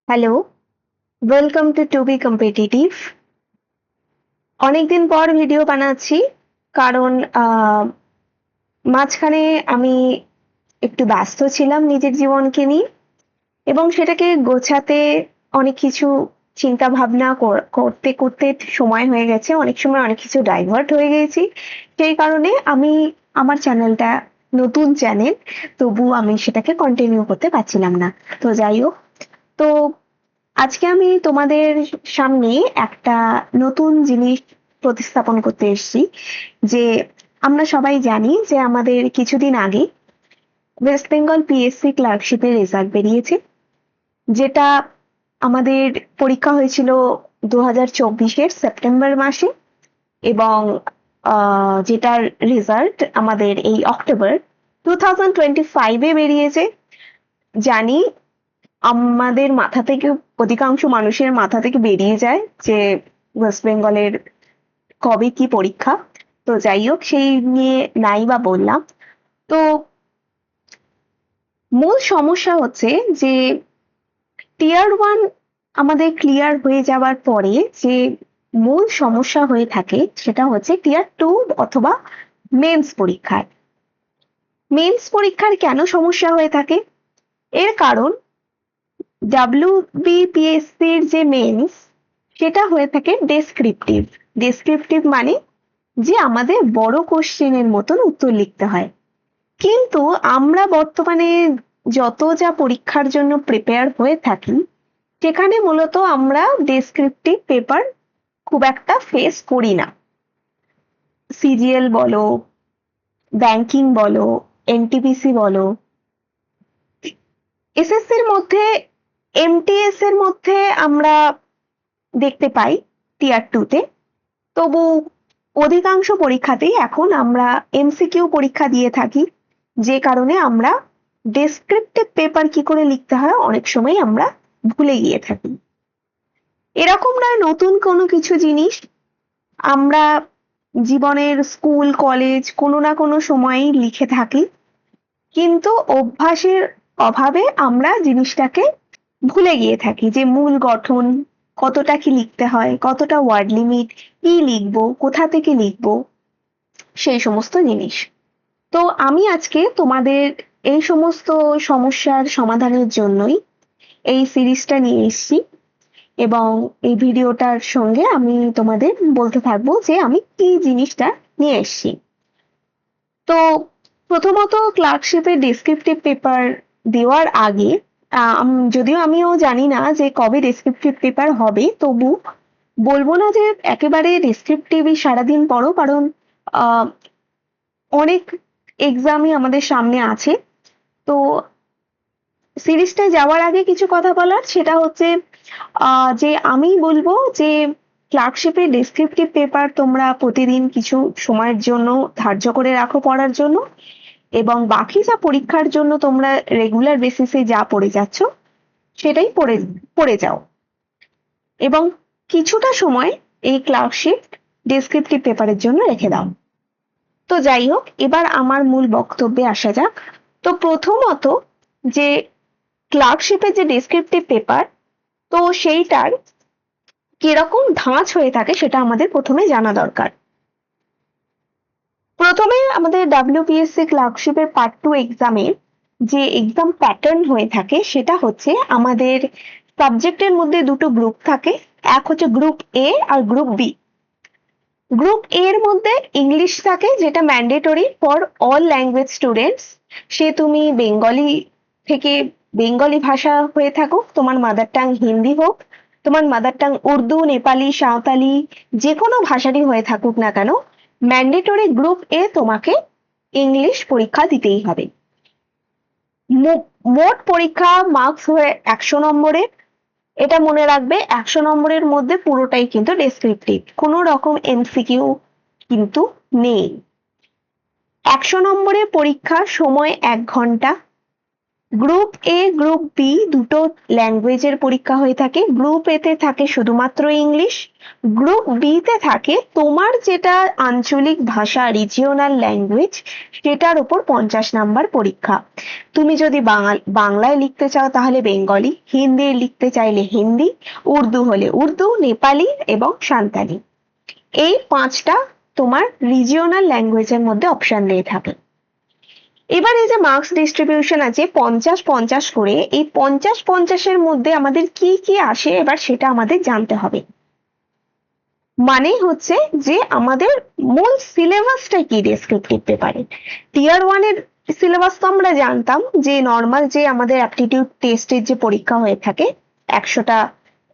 Hello, welcome to B competitive. অনেকদিন পর video বানাচ্ছি কারণ মাঝখানে আমি একটু ব্যস্ত ছিলাম নিজের জীবনকে নিয়ে এবং সেটাকে গোছাতে অনেক কিছু চিন্তা ভাবনা করতে করতে সময় হয়ে গেছে, অনেক সময় অনেক কিছু ডাইভার্ট হয়ে গেছি। সেই কারণে আমি আমার চ্যানেলটা নতুন চ্যানেল, তবু আমি সেটাকে কন্টিনিউ করতে পারছিলাম না। তো যাই হোক, তো আজকে আমি তোমাদের সামনে একটা নতুন জিনিস প্রতিস্থাপন করতে এসেছি। যে আমরা সবাই জানি যে আমাদের কিছুদিন আগে ওয়েস্ট বেঙ্গল পিএসসি ক্লার্কশিপের রেজাল্ট বেরিয়েছে, যেটা আমাদের পরীক্ষা হয়েছিল 2024-এর সেপ্টেম্বর মাসে এবং যেটার রেজাল্ট আমাদের এই অক্টোবর 2025-এ বেরিয়েছে। জানি আমাদের মাথা থেকে, অধিকাংশ মানুষের মাথা থেকে বেরিয়ে যায় যে ওয়েস্ট বেঙ্গলের কবে কি পরীক্ষা। তো যাই হোক, সেই নিয়ে নাই বা বললাম। তো মূল সমস্যা হচ্ছে যে টিয়ার 1 আমাদের ক্লিয়ার হয়ে যাওয়ার পরে যে মূল সমস্যা হয়ে থাকে সেটা হচ্ছে টিয়ার 2 অথবা মেন্স পরীক্ষায়। মেন্স পরীক্ষার কেন সমস্যা হয়ে থাকে? এর কারণ ডাব্লিউবিপিএসসির যে মেন্স, সেটা হয়ে থাকে ডেসক্রিপটিভ। ডেসক্রিপটিভ মানে যে আমাদের বড় কোশ্চেনের মতন উত্তর লিখতে হয়। কিন্তু আমরা বর্তমানে যত যা পরীক্ষার জন্য প্রিপেয়ার হয়ে থাকি, সেখানে মূলত আমরা ডেসক্রিপটিভ পেপার খুব একটা ফেস করি না। সিজিএল বলো, ব্যাংকিং বলো, এনটিপিসি বলো, এসএসসির মধ্যে, এমটিএস এর মধ্যে আমরা দেখতে পাই টিয়ার 2-তে। তবু অধিকাংশ পরীক্ষাতেই এখন আমরা এমসিকিউ পরীক্ষা দিয়ে থাকি, যে কারণে আমরা ডেসক্রিপটিভ পেপার কি করে লিখতে হয় অনেক সময় আমরা ভুলে গিয়ে থাকি। এরকম নয় নতুন কোনো কিছু জিনিস, আমরা জীবনের স্কুল কলেজ কোনো না কোনো সময়েই লিখে থাকি, কিন্তু অভ্যাসের অভাবে আমরা জিনিসটাকে ভুলে গিয়ে থাকি যে মূল গঠন, কতটা কি লিখতে হয়, কতটা ওয়ার্ড লিমিট, কি লিখবো, কোথা থেকে লিখবো, সেই সমস্ত জিনিস। তো আমি আজকে তোমাদের এই সমস্ত সমস্যার সমাধানের জন্যই এই সিরিজটা নিয়ে এসেছি এবং এই ভিডিওটার সঙ্গে আমি তোমাদের বলতে থাকবো যে আমি কি জিনিসটা নিয়ে এসেছি। তো প্রথমত ক্লার্কশিপের ডেসক্রিপটিভ পেপার দেওয়ার আগে, যদিও আমিও জানি না যে কবে ডেসক্রিপটিভ পেপার হবে, তবু বলবো না যে একেবারে ডেসক্রিপটিভই সারাদিন পড়ো, কারণ আহ, অনেক এক্সামই আমাদের সামনে আছে। তো সিরিজটায় যাওয়ার আগে কিছু কথা বলার, সেটা হচ্ছে যে আমি বলবো যে ক্লার্কশিপের ডেসক্রিপটিভ পেপার তোমরা প্রতিদিন কিছু সময়ের জন্য ধার্য করে রাখো পড়ার জন্য, এবং বাকি যা পরীক্ষার জন্য তোমরা রেগুলার বেসিসে যা পড়ে যাচ্ছ সেটাই পড়ে পড়ে যাও, এবং কিছুটা সময় এই ক্লার্কশিপ ডেসক্রিপটিভ পেপারের জন্য রেখে দাও। তো যাই হোক, এবার আমার মূল বক্তব্যে আসা যাক। তো প্রথমত, যে ক্লার্কশিপের যে ডেসক্রিপটিভ পেপার, তো সেইটার কিরকম ধাঁচ হয়ে থাকে সেটা আমাদের প্রথমে জানা দরকার। প্রথমে আমাদের ডাব্লিউপিএসসি ক্লার্কশিপের পার্ট 2 এক্সামের যে এক্সাম প্যাটার্ন হয়ে থাকে সেটা হচ্ছে আমাদের সাবজেক্টের মধ্যে দুটো গ্রুপ থাকে। এক হচ্ছে গ্রুপ এ আর গ্রুপ বি। গ্রুপ এ এর মধ্যে ইংলিশ থাকে, যেটা mandatory for all language students. সে তুমি বেঙ্গলি থেকে বেঙ্গলি ভাষা হয়ে থাকো, তোমার মাদার টাং হিন্দি হোক, তোমার মাদার টাং উর্দু, নেপালি, সাঁওতালি, যে কোনো ভাষারই হয়ে থাকুক না কেন, ম্যান্ডেটরি গ্রুপ এ তোমাকে ইংলিশ পরীক্ষা দিতেই হবে। মোট পরীক্ষা মার্কস হয়ে 100 নম্বরের। এটা মনে রাখবে, 100 নম্বরের মধ্যে পুরোটাই কিন্তু ডেসক্রিপটিভ, কোনো রকম এমসিকিউ কিন্তু নেই। 100 নম্বরের পরীক্ষা, সময় 1 ঘন্টা, গ্রুপ এ গ্রুপ বি দুটো ল্যাঙ্গুয়েজের পরীক্ষা হয়ে থাকে। গ্রুপ এ তে থাকে শুধুমাত্র ইংলিশ, গ্রুপ বি তে থাকে তোমার যেটা আঞ্চলিক ভাষা রিজিওনাল ল্যাঙ্গুয়েজ সেটার উপর 50 নাম্বার পরীক্ষা। তুমি যদি বাংলায় লিখতে চাও তাহলে বেঙ্গলি, হিন্দি লিখতে চাইলে হিন্দি, উর্দু হলে উর্দু, নেপালি এবং সাঁওতালি, এই 5টা তোমার রিজিওনাল ল্যাঙ্গুয়েজের মধ্যে অপশন দিয়ে থাকে। এবার এই যে মার্কস ডিস্ট্রিবিউশন আছে 50-50 করে, এই 50-50-এর মধ্যে আমাদের কি কি আসে এবার সেটা আমাদের জানতে হবে। মানে হচ্ছে যে আমাদের মূল সিলেবাসটা কি ডেসক্রিপটিভ পেপারে। টিয়ার 1-এর সিলেবাস তো আমরা জানতাম যে নর্মাল যে আমাদের অ্যাপটিটিউড টেস্টের যে পরীক্ষা হয়ে থাকে 100টা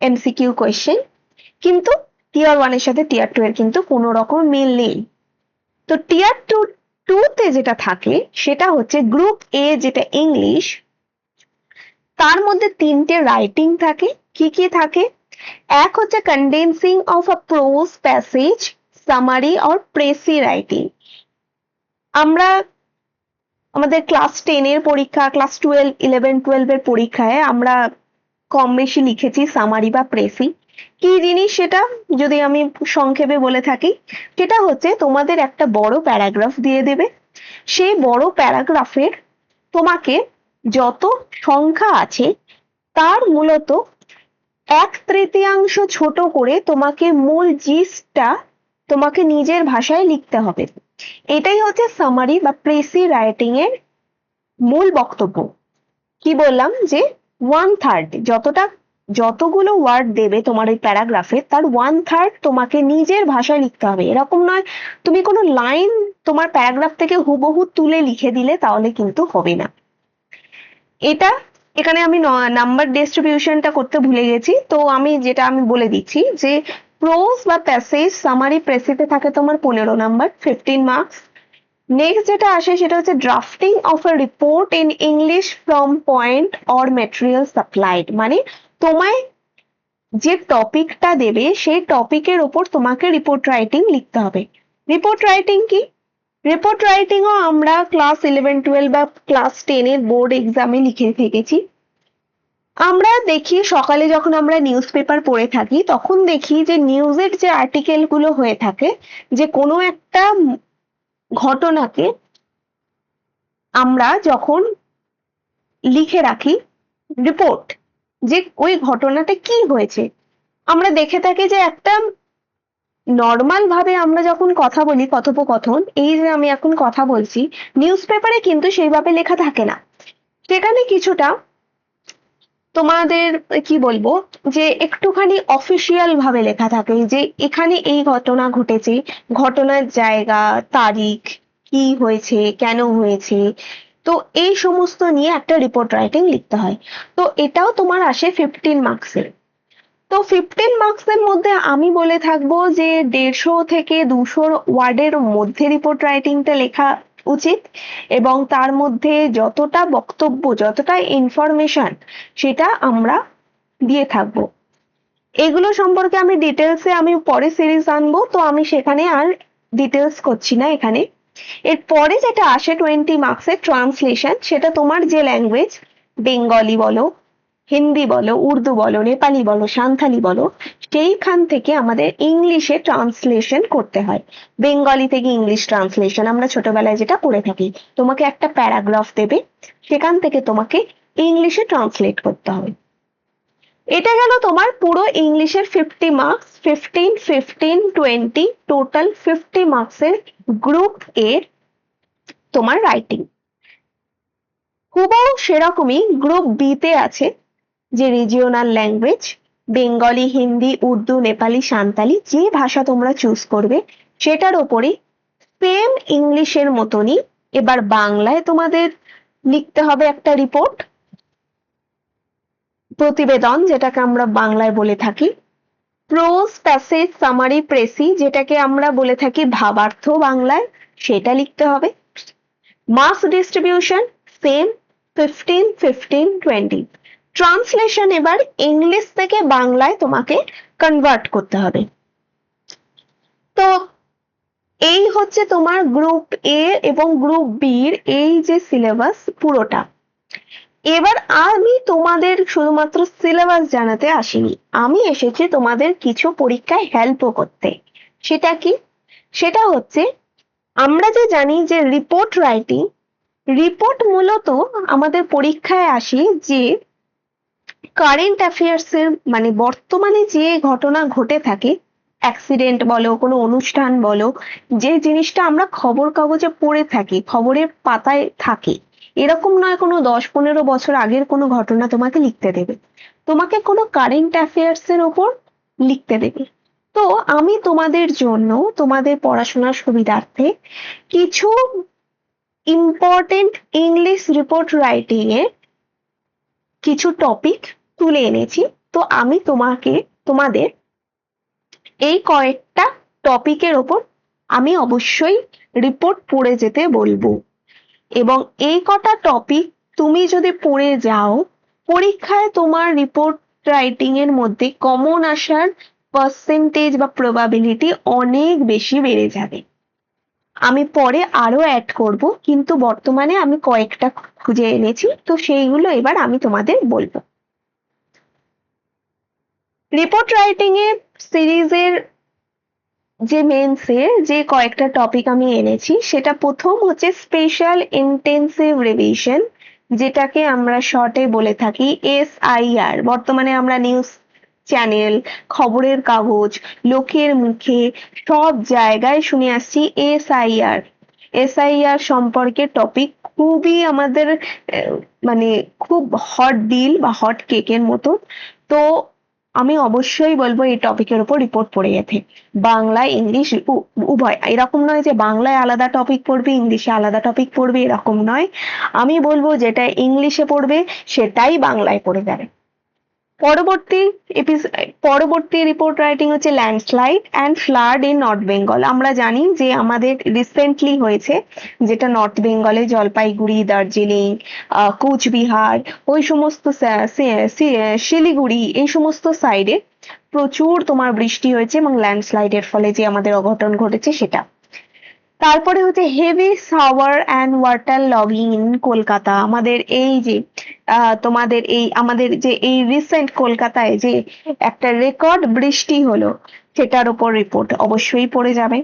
এমসিকিউ কোয়েশ্চেন, কিন্তু টিয়ার 1-এর সাথে টিয়ার 2-এর কিন্তু কোনো রকম মিল নেই। তো টিয়ার 2-তে যেটা থাকে সেটা হচ্ছে গ্রুপ এ যেটা ইংলিশ, তার মধ্যে 3টে রাইটিং থাকে। কি কি থাকে? এক হচ্ছে condensing of a pros passage, summary or precis writing. আমরা আমাদের ক্লাস 10-এর পরীক্ষা, ক্লাস 12, 11, 12-এর পরীক্ষায় আমরা কম বেশি লিখেছি সামারি বা প্রেসি। কি জিনিস সেটা যদি আমি সংক্ষেপে বলে থাকি, সেটা হচ্ছে তোমাদের একটা বড় প্যারাগ্রাফ দিয়ে দেবে, সেই বড় প্যারাগ্রাফের তোমাকে যত সংখ্যা আছে তার মূলত 1/3 ছোট করে তোমাকে মূল জিস্টটা তোমাকে নিজের ভাষায় লিখতে হবে। এটাই হচ্ছে সামারি বা প্রেসি রাইটিং এর মূল বক্তব্য। কি বললাম যে 1/3 যতগুলো ওয়ার্ড দেবে তোমার ওই প্যারাগ্রাফে তার 1/3 তোমাকে নিজের ভাষায় লিখতে হবে। এরকম নয় তুমি কোনো লাইন তোমার প্যারাগ্রাফ থেকে হুবহু তুলে লিখে দিলে তাহলে কিন্তু হবে না। এটা এখানে আমি নাম্বার ডিস্ট্রিবিউশনটা করতে ভুলে গেছি, তো আমি বলে দিচ্ছি যে প্রোজ বা প্যাসেজ সামারি প্রেসিতে থাকে তোমার 15 নাম্বার, 15 মার্কস। নেক্সট যেটা আসে সেটা হচ্ছে drafting of a report in English from point or material supplied, মানে তোমায় যে টপিকটা দেবে সেই টপিকের ওপর তোমাকে রিপোর্ট রাইটিং লিখতে হবে। রিপোর্ট রাইটিং কি? রিপোর্ট রাইটিংও আমরা ক্লাস 11-12 বা ক্লাস 10-এর বোর্ড এক্সামে লিখে থেকেছি। আমরা দেখি সকালে যখন আমরা নিউজ পেপার পড়ে থাকি তখন দেখি যে নিউজের যে আর্টিকেল গুলো হয়ে থাকে, যে কোনো একটা ঘটনাকে আমরা যখন লিখে রাখি রিপোর্ট, যে ওই ঘটনাটা কি হয়েছে, আমরা দেখে থাকি যে একটা নর্মাল ভাবে আমরা যখন কথা বলি কথোপকথন, এই যে আমি এখন কথা বলছি, নিউজ পেপারে কিন্তু সেইভাবে লেখা থাকে না। সেখানে কিছুটা তোমাদের কি বলবো যে একটুখানি অফিসিয়াল ভাবে লেখা থাকে যে এখানে এই ঘটনা ঘটেছে, ঘটনার জায়গা, তারিখ, কি হয়েছে, কেন হয়েছে, তো এই সমস্ত নিয়ে একটা রিপোর্ট রাইটিং লিখতে হয়। তো এটাও তোমার আসে 15 মার্কসের। তো 15 মার্কসের মধ্যে আমি বলে থাকবো যে 150 থেকে 200 ওয়ার্ডের মধ্যে রিপোর্ট রাইটিংটা লেখা উচিত, এবং তার মধ্যে যতটা বক্তব্য, যতটা ইনফরমেশন সেটা আমরা দিয়ে থাকবো। এগুলো সম্পর্কে আমি ডিটেলসে আমি পরে সিরিজ আনবো, তো আমি সেখানে আর ডিটেলস করছি না এখানে। এরপরে যেটা আসে 20 মার্কসের ট্রান্সলেশন, সেটা তোমার যে ল্যাঙ্গুয়েজ, বেঙ্গলি বলো, হিন্দি বলো, উর্দু বলো, নেপালি বলো, সাঁওতালি বলো, সেইখান থেকে আমাদের ইংলিশে ট্রান্সলেশন করতে হয়। বেঙ্গলি থেকে ইংলিশ ট্রান্সলেশন আমরা ছোটবেলায় যেটা করে থাকি, তোমাকে একটা প্যারাগ্রাফ দেবে, সেখান থেকে তোমাকে ইংলিশে ট্রান্সলেট করতে হবে। এটা গেল তোমার পুরো ইংলিশের 50 মার্কস, 15, 15, 20, টোটাল 50 মার্কসের গ্রুপ এর তোমার রাইটিং। হুবহু সেরকমই গ্রুপ বি তে আছে যে regional language, Bengali, Hindi, Urdu, Nepali, Santali, যে ভাষা তোমরা চুজ করবে সেটার ওপরে সেম ইংলিশের মতনই এবার বাংলায় তোমাদের লিখতে হবে একটা রিপোর্ট, প্রতিবেদন যেটাকে আমরা বাংলায় বলে থাকি। প্রোজ, প্যাসেজ, সামারি, প্রেসি যেটাকে আমরা বলে থাকি ভাবার্থ বাংলায়, সেটা লিখতে হবে। Marks distribution same 15, 15, 20। ট্রান্সলেশন এবার ইংলিশ থেকে বাংলায় তোমাকে কনভার্ট করতে হবে। তো এই হচ্ছে তোমার গ্রুপ এ এবং গ্রুপ বি এর এই যে সিলেবাস পুরোটা। এবার আমি তোমাদের শুধুমাত্র সিলেবাস জানাতে আসিনি, আমি এসেছি তোমাদের কিছু পরীক্ষায় হেল্পও করতে। সেটা কি? সেটা হচ্ছে, আমরা যে জানি যে রিপোর্ট রাইটিং, রিপোর্ট মূলত আমাদের পরীক্ষায় আসে যে কারেন্ট অ্যাফেয়ার্স এর মানে বর্তমানে যে ঘটনা ঘটে থাকে, অ্যাক্সিডেন্ট বলো, কোনো অনুষ্ঠান বলো, যে জিনিসটা আমরা খবর কাগজে পড়ে থাকি, খবরের পাতায় থাকে, এরকম নয় কোনো 10-15 বছর আগের কোনো ঘটনা তোমাকে লিখতে দেবে, তোমাকে কোনো কারেন্ট অ্যাফেয়ার্স এর ওপর লিখতে দেবে। তো আমি তোমাদের জন্য, তোমাদের পড়াশোনার সুবিধার্থে কিছু ইম্পর্টেন্ট ইংলিশ রিপোর্ট রাইটিং এর কিছু টপিক তুলে এনেছি। তো আমি তোমাদের এই কয়েকটা টপিকের ওপর আমি অবশ্যই রিপোর্ট পড়ে যেতে বলবো, এবং এই কটা টপিক তুমি যদি পড়ে যাও, পরীক্ষায় তোমার রিপোর্ট রাইটিং এর মধ্যে কমন আসার পার্সেন্টেজ বা প্রবাবিলিটি অনেক বেশি বেড়ে যাবে। আমি পরে আরো অ্যাড করব, কিন্তু বর্তমানে আমি কয়েকটা খুঁজে এনেছি, তো সেইগুলো এবার আমি তোমাদের বলবো। রিপোর্ট রাইটিং এর সিরিজের যে মেন্সের যে কয়েকটা টপিক আমি এনেছি, সেটা প্রথম হচ্ছে স্পেশাল ইন্টেন্সিভ রিভিশন, যেটাকে আমরা শর্টে বলে থাকি SIR। বর্তমানে আমরা নিউজ চ্যানেল, খবরের কাগজ, লোকের মুখে সব জায়গায় শুনে আসছি SIR। SIR সম্পর্কে টপিক খুবই আমাদের মানে খুব হট ডিল বা হট কেকের মতো। তো আমি অবশ্যই বলবো এই টপিকের উপর রিপোর্ট পড়ে যেতে, বাংলায় ইংলিশ উভয়। এরকম নয় যে বাংলায় আলাদা টপিক পড়বে, ইংলিশে আলাদা টপিক পড়বে, এরকম নয়। আমি বলবো যেটা ইংলিশে পড়বে সেটাই বাংলায় পড়ে যাবে। পরবর্তী রিপোর্ট রাইটিং হচ্ছে landslide and flood in north Bengal. আমরা জানি যে আমাদের রিসেন্টলি হয়েছে, যেটা নর্থ বেঙ্গলে জলপাইগুড়ি, দার্জিলিং, কোচবিহার, ওই সমস্ত শিলিগুড়ি, এই সমস্ত সাইডে প্রচুর তোমার বৃষ্টি হয়েছে এবং ল্যান্ডস্লাইডের ফলে যে আমাদের অঘটন ঘটেছে সেটা। তারপরে হচ্ছে heavy shower and water logging in Kolkata. আমাদের এই যে তোমাদের এই আমাদের যে এই রিসেন্ট কলকাতায় যে একটা রেকর্ড বৃষ্টি হলো, সেটার উপর রিপোর্ট অবশ্যই পড়ে যাবে।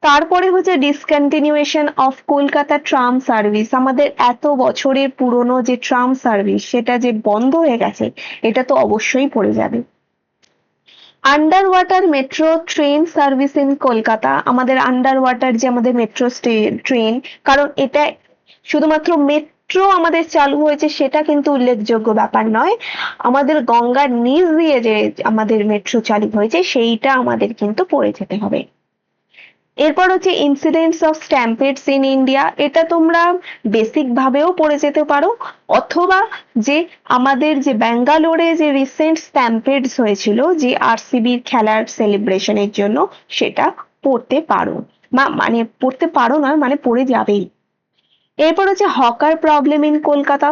তারপরে হচ্ছে ডিসকন্টিনিউয়েশন অফ কলকাতা ট্রাম সার্ভিস। আমাদের এত বছরের পুরনো যে ট্রাম সার্ভিস, সেটা যে বন্ধ হয়ে গেছে, এটা তো অবশ্যই পড়ে যাবে। Under water metro train service in Kolkata. আমাদের আন্ডার ওয়াটার যে আমাদের মেট্রো ট্রেন, কারণ এটা শুধুমাত্র মেট্রো আমাদের চালু হয়েছে সেটা কিন্তু উল্লেখযোগ্য ব্যাপার নয়, আমাদের গঙ্গার নিচ দিয়ে যে আমাদের মেট্রো চালু হয়েছে সেইটা আমাদের কিন্তু পড়ে যেতে হবে। এরপর হচ্ছে ইনসিডেন্টস অফ স্ট্যাম্পেডস ইন ইন্ডিয়া। এটা তোমরা বেসিক ভাবেও পড়ে যেতে পারো, অথবা যে আমাদের যে ব্যাঙ্গালোরে যে রিসেন্ট স্ট্যাম্পেডস হয়েছিল যে RCBর খেলার সেলিব্রেশনের জন্য, সেটা পড়তে পারো, মানে পড়তে পারো নয়, মানে পড়ে যাবেই। এরপর হচ্ছে হকার প্রবলেম ইন কলকাতা।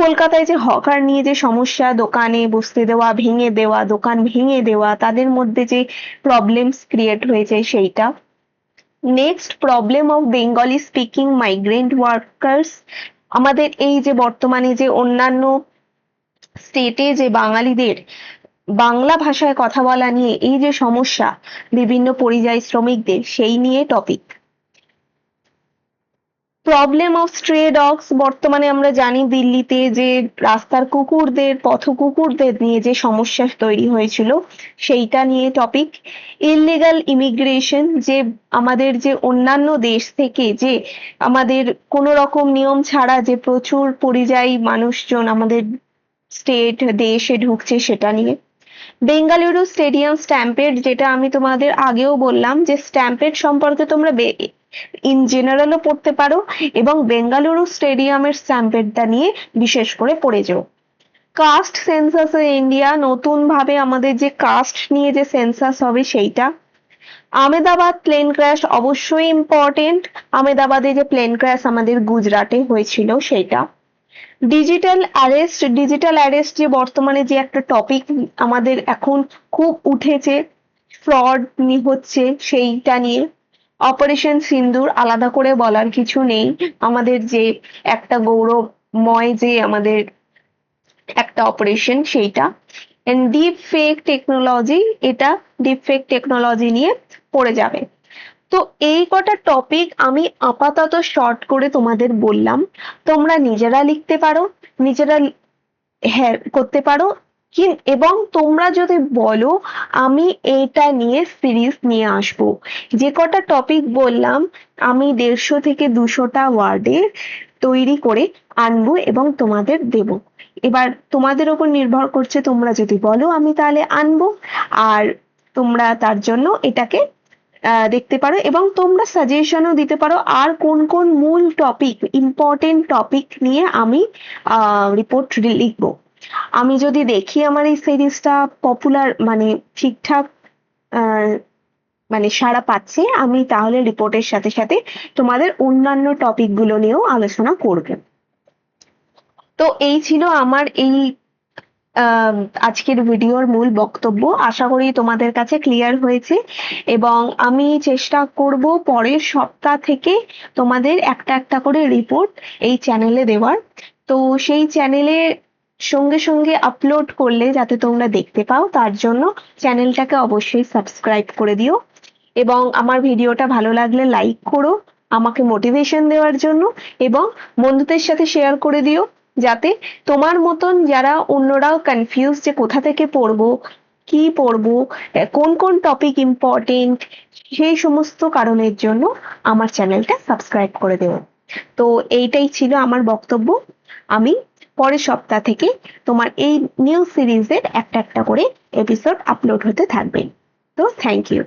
কলকাতায় যে হকার নিয়ে যে সমস্যা, দোকানে বসতে দেওয়া, ভেঙে দেওয়া, দোকান ভেঙে দেওয়া, তাদের মধ্যে যে প্রবলেমস ক্রিয়েট হয়েছে সেইটা। Next, problem of Bengali speaking migrant workers. আমাদের এই যে বর্তমানে যে অন্যান্য স্টেটে যে বাঙালিদের বাংলা ভাষায় কথা বলা নিয়ে এই যে সমস্যা বিভিন্ন পরিযায়ী শ্রমিকদের, সেই নিয়ে টপিক। Problem of স্ট্রে dogs. বর্তমানে আমরা জানি দিল্লিতে যে রাস্তার কুকুরদের, পথ কুকুরদের নিয়ে যে সমস্যা তৈরি হয়েছিল, সেইটা নিয়ে টপিক। ইললিগাল ইমিগ্রেশন, যে আমাদের যে অন্যান্য দেশ থেকে যে আমাদের কোনো রকম নিয়ম ছাড়া যে প্রচুর পরিযায়ী মানুষজন আমাদের স্টেট দেশে ঢুকছে, সেটা নিয়ে। বেঙ্গালুরু স্টেডিয়াম স্ট্যাম্পেড, যেটা আমি তোমাদের আগেও বললাম যে স্ট্যাম্পেড সম্পর্কে তোমরা ইন জেনারেলও পড়তে পারো, এবং বেঙ্গালুরু স্টেডিয়ামের স্ট্যাম্পেডটা নিয়ে বিশেষ করে পড়ে যাও। কাস্ট সেন্সাস ইন ইন্ডিয়া, নতুন ভাবে আমাদের যে কাস্ট নিয়ে যে সেন্সাস হবে সেইটা। আমেদাবাদ প্লেন ক্র্যাশ অবশ্যই ইম্পর্টেন্ট, আমেদাবাদে যে প্লেন ক্র্যাশ আমাদের গুজরাটে হয়েছিল সেইটা। ডিজিটাল অ্যারেস্ট যে বর্তমানে যে একটা টপিক আমাদের এখন খুব উঠেছে, ফ্রড হচ্ছে সেইটা নিয়ে। অপারেশন সিন্দুর আলাদা করে বলার কিছু নেই, আমাদের যে একটা গৌরব ময় যে আমাদের একটা অপারেশন সেইটা, ডিপ ফেক টেকনোলজি, এটা ডিপ ফেক টেকনোলজি নিয়ে পড়ে যাবে। তো এই কটা টপিক আমি আপাতত শর্ট করে তোমাদের বললাম, তোমরা নিজেরা লিখতে পারো, নিজেরা হ্যাঁ করতে পারো এবং তোমরা যদি বলো আমি এটা নিয়ে সিরিজ নিয়ে আসবো, যে কটা টপিক বললাম আমি 150 থেকে 200টা ওয়ার্ডের তৈরি করে আনবো এবং তোমাদের দেব। এবার তোমাদের উপর নির্ভর করছে, তোমরা যদি বলো আমি তাহলে আনবো, আর তোমরা তার জন্য এটাকে দেখতে পারো এবং তোমরা সাজেশনও দিতে পারো আর কোন কোন মূল টপিক, ইম্পর্টেন্ট টপিক নিয়ে আমি রিপোর্ট লিখবো। আমি যদি দেখি আমার এই সিরিজটা পপুলার মানে ঠিকঠাক মানে সাড়া পাচ্ছে, আমি তাহলে রিপোর্টের সাথে সাথে তোমাদের অন্যান্য টপিক গুলো নিয়েও আলোচনা করবে। তো এই ছিল আমার এই আজকের ভিডিওর মূল বক্তব্য। আশা করি তোমাদের কাছে ক্লিয়ার হয়েছে এবং আমি চেষ্টা করব পরের সপ্তাহ থেকে তোমাদের একটা একটা করে রিপোর্ট এই চ্যানেলে দেওয়ার। তো সেই চ্যানেলে সঙ্গে সঙ্গে আপলোড করলে যাতে তোমরা দেখতে পাও, তার জন্য চ্যানেলটাকে অবশ্যই সাবস্ক্রাইব করে দিও এবং আমার ভিডিওটা ভালো লাগলে লাইক করো আমাকে মোটিভেশন দেওয়ার জন্য, এবং বন্ধুদের সাথে শেয়ার করে দিও যাতে তোমার মতন যারা অন্যরাও কনফিউজ যে কোথা থেকে পড়বো, কি পড়বো, কোন কোন টপিক ইম্পর্টেন্ট, সেই সমস্ত কারণের জন্য আমার চ্যানেলটা সাবস্ক্রাইব করে দেও। তো এইটাই ছিল আমার বক্তব্য। আমি পরের সপ্তাহ থেকে তোমার এই নিউ সিরিজের একটা একটা করে এপিসোড আপলোড হতে থাকবে। তো থ্যাংক ইউ।